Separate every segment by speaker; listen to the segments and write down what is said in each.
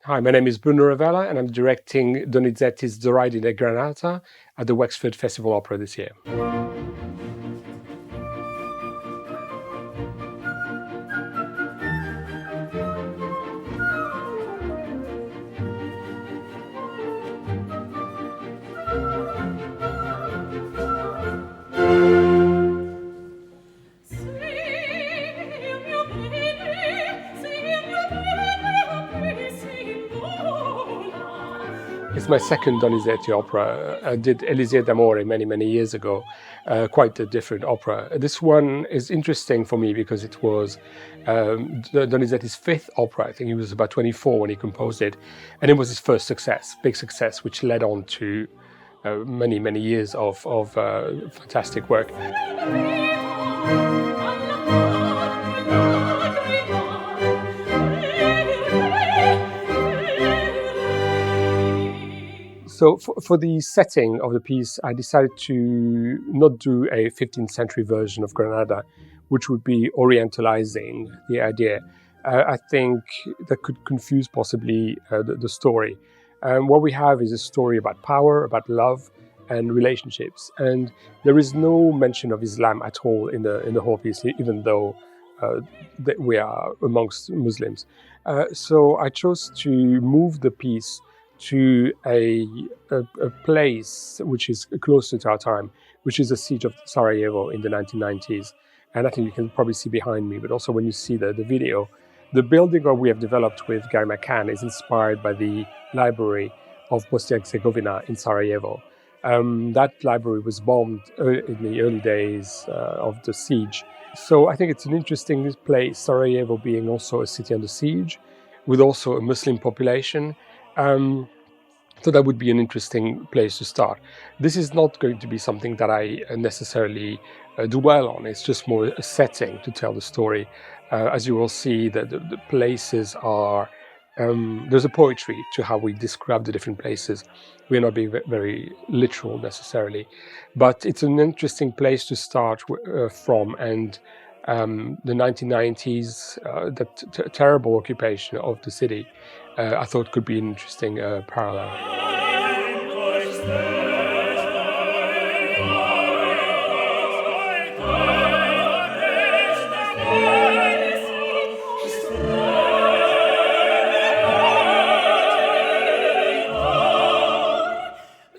Speaker 1: Hi, my name is Bruno Ravella, and I'm directing Donizetti's Zoraida in Granata at the Wexford Festival Opera this year. It's my second Donizetti opera. I did Elisir d'Amore many years ago, quite a different opera. This one is interesting for me because it was Donizetti's fifth opera. I think he was about 24 when he composed it, and it was his first success, big success, which led on to many years of fantastic work. So for the setting of the piece, I decided to not do a 15th century version of Granada, which would be orientalizing the idea. I think that could confuse possibly the story. What we have is a story about power, about love and relationships. And there is no mention of Islam at all in the whole piece, even though that we are amongst Muslims. So I chose to move the piece to a place which is closer to our time, which is the siege of Sarajevo in the 1990s. And I think you can probably see behind me, but also when you see the video, the building that we have developed with Gary McCann is inspired by the library of Bosnia and Herzegovina in Sarajevo. That library was bombed in the early days of the siege. So I think it's an interesting place, Sarajevo being also a city under siege, with also a Muslim population. So that would be an interesting place to start. This is not going to be something that I necessarily dwell on. It's just more a setting to tell the story. As you will see, the places are, there's a poetry to how we describe the different places. We're not being very literal necessarily, but it's an interesting place to start from. And the 1990s, that terrible occupation of the city, I thought could be an interesting parallel.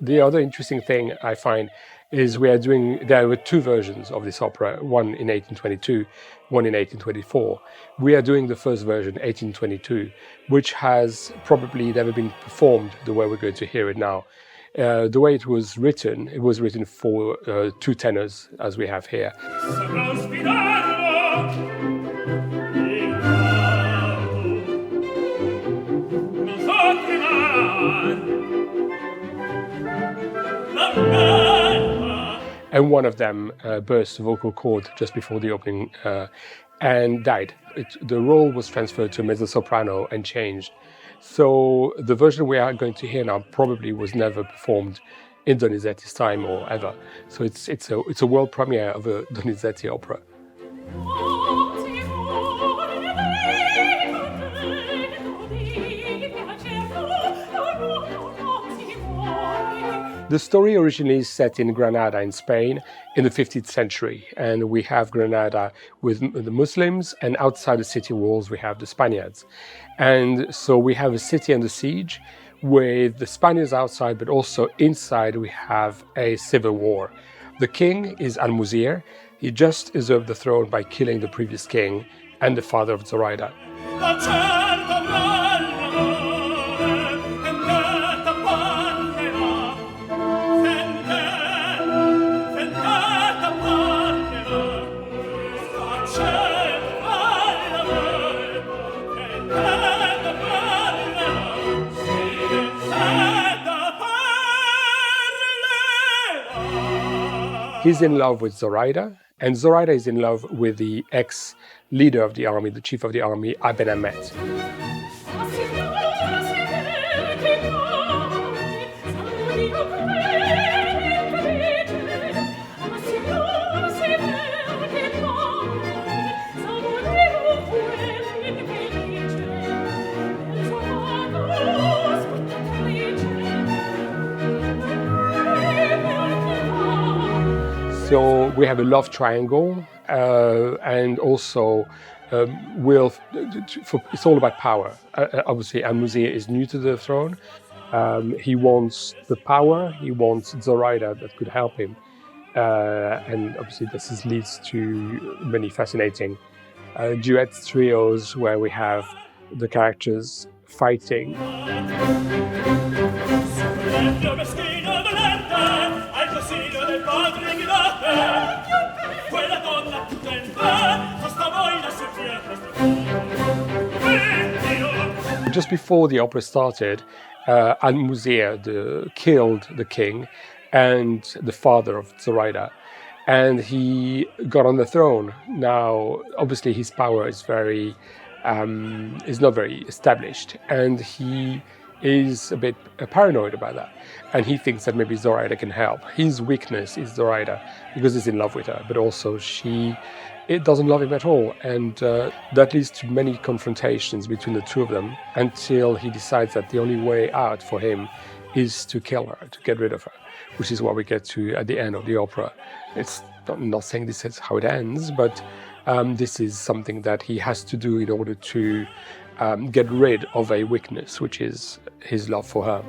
Speaker 1: The other interesting thing I find is there were two versions of this opera, one in 1822, one in 1824. We are doing the first version, 1822, which has probably never been performed the way we're going to hear it now. The way it was written for two tenors, as we have here. And one of them burst a vocal cord just before the opening and died. The role was transferred to a mezzo-soprano and changed. So the version we are going to hear now probably was never performed in Donizetti's time or ever. So it's a world premiere of a Donizetti opera. The story originally is set in Granada in Spain in the 15th century, and we have Granada with the Muslims, and outside the city walls we have the Spaniards. And so we have a city under siege with the Spaniards outside, but also inside we have a civil war. The king is Al-Muzir. He just usurped the throne by killing the previous king and the father of Zoraida. He's in love with Zoraida, and Zoraida is in love with the ex-leader of the army, the chief of the army, Aben Ahmet. So we have a love triangle, and also it's all about power. Obviously, Almuzir is new to the throne. He wants the power. He wants Zoraida that could help him, and obviously this leads to many fascinating duet trios where we have the characters fighting. Just before the opera started, Almuzir killed the king and the father of Zoraida, and he got on the throne. Now, obviously, his power is not very established, and he is a bit paranoid about that. And he thinks that maybe Zoraida can help. His weakness is Zoraida because he's in love with her, but also it doesn't love him at all. And that leads to many confrontations between the two of them until he decides that the only way out for him is to kill her, to get rid of her, which is what we get to at the end of the opera. It's not saying this is how it ends, but this is something that he has to do in order to get rid of a weakness, which is his love for her.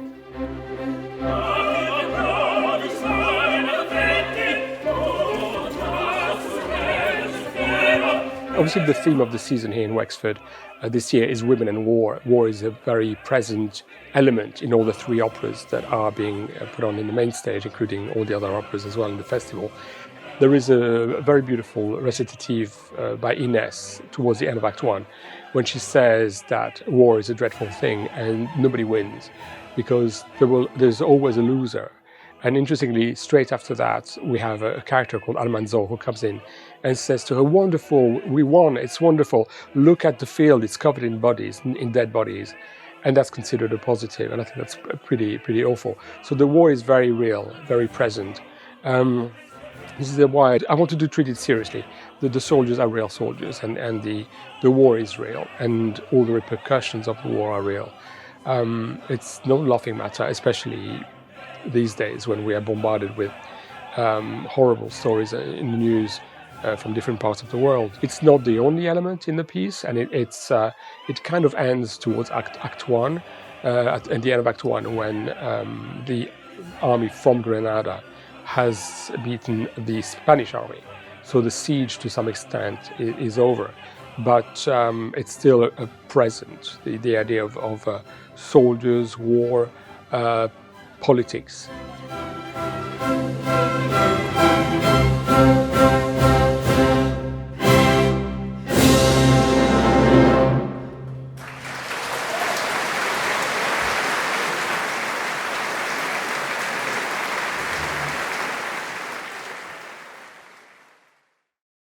Speaker 1: Obviously, the theme of the season here in Wexford this year is women and war. War is a very present element in all the three operas that are being put on in the main stage, including all the other operas as well in the festival. There is a very beautiful recitative by Ines towards the end of Act 1, when she says that war is a dreadful thing and nobody wins, because there's always a loser. And interestingly, straight after that, we have a character called Almanzor who comes in and says to her, "Wonderful, we won, it's wonderful. Look at the field, it's covered in bodies, in dead bodies." And that's considered a positive, and I think that's pretty awful. So the war is very real, very present. This is why I wanted to treat it seriously. The soldiers are real soldiers, and the war is real, and all the repercussions of the war are real. It's no laughing matter, especially these days when we are bombarded with horrible stories in the news from different parts of the world. It's not the only element in the piece, and it kind of ends towards Act 1, at the end of Act 1, when the army from Granada has beaten the Spanish army. So the siege, to some extent, is over. But it's still a present, the idea of soldiers, war, politics.